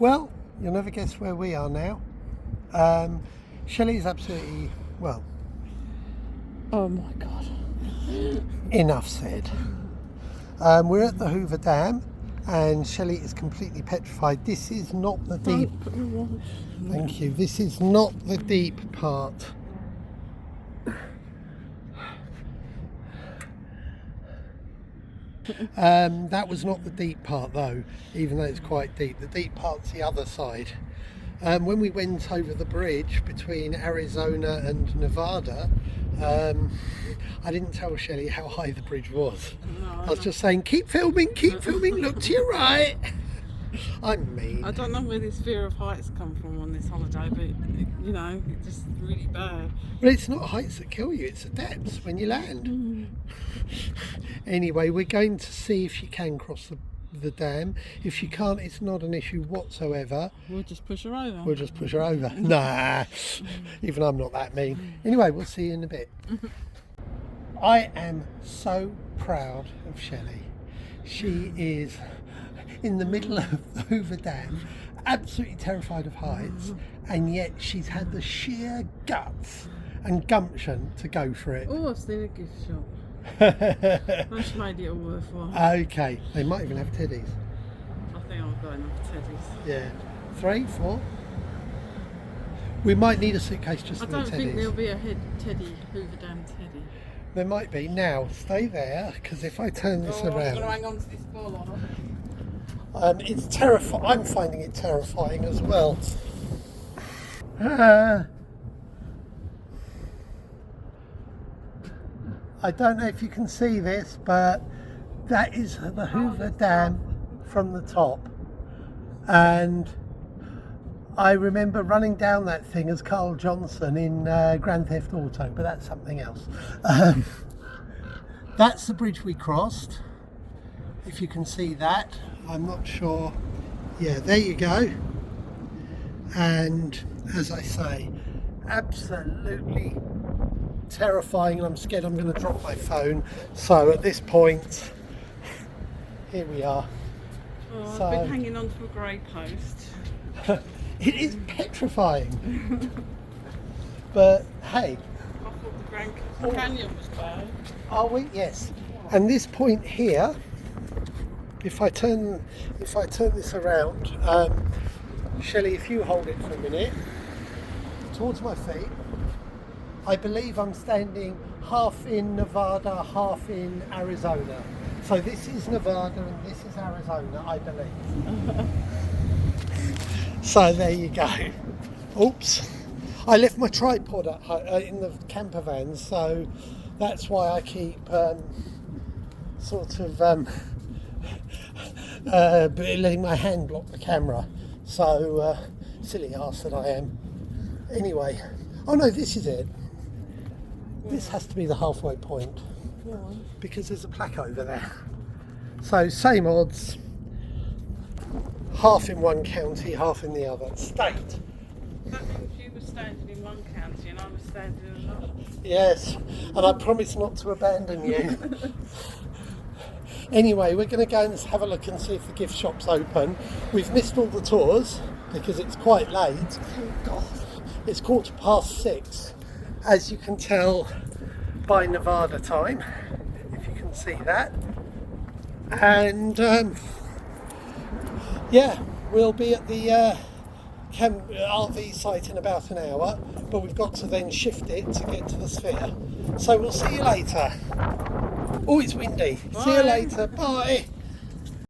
Well, you'll never guess where we are now. Shelley's absolutely, well, Oh my god. enough said. We're at the Hoover Dam and Shelley is completely petrified. This is not the deep... Thank you. This is not the deep part. That was not the deep part though, even though it's quite deep. The deep part's the other side. When we went over the bridge between Arizona and Nevada, I didn't tell Shelley how high the bridge was. No, I was just saying, keep filming, look to your right. I'm mean. I don't know where this fear of heights come from on this holiday, but you know, it's just really bad. But it's not heights that kill you, it's the depths when you land. Anyway, we're going to see if she can cross the dam. If she can't, it's not an issue whatsoever. We'll just push her over. We'll just push her over. Nah, even I'm not that mean. Anyway, we'll see you in a bit. I am so proud of Shelley. She is in the middle of the Hoover Dam, absolutely terrified of heights, and yet she's had the sheer guts and gumption to go for it. Oh, I've seen a gift shop. That's made it all worthwhile. Okay, they might even have teddies. I think I've got enough teddies. Yeah, 3, 4. We might need a suitcase just I for the teddies. don't think there'll be a teddy, Hoover Dam teddy. There might be. Now, stay there, because if I turn this I'm around... going to hang on to this ball. it's terrifying. I'm finding it terrifying as well. I don't know if you can see this, but that is the Hoover Dam from the top. And I remember running down that thing as Carl Johnson in Grand Theft Auto, but that's something else. That's the bridge we crossed. If you can see that, I'm not sure. Yeah, there you go. And as I say, absolutely terrifying, and I'm scared I'm going to drop my phone. So at this point, here we are. Oh, So, I've been hanging on to a grey post. it is petrifying. But hey, I thought the Grand Canyon was bad. are we? Yes. And this point here, if I turn this around, Shelley, if you hold it for a minute, towards my feet, I believe I'm standing half in Nevada, half in Arizona. So this is Nevada and this is Arizona, I believe. So there you go. Oops. I left my tripod in the camper van, so that's why I keep letting my hand block the camera. So silly ass that I am. Anyway, oh no, this is it. This has to be the halfway point. Why? Because there's a plaque over there. So same odds, half in one county, half in the other state. That means you were standing in one county and I was standing in another. Yes, and I promise not to abandon you. Anyway, we're going to go and have a look and see if the gift shop's open. We've missed all the tours because it's quite late. God, it's 6:15, as you can tell by Nevada time, if you can see that. And yeah, we'll be at the RV site in about an hour, but we've got to then shift it to get to the Sphere. So we'll see you later. Oh, it's windy. Bye. See you later. Bye.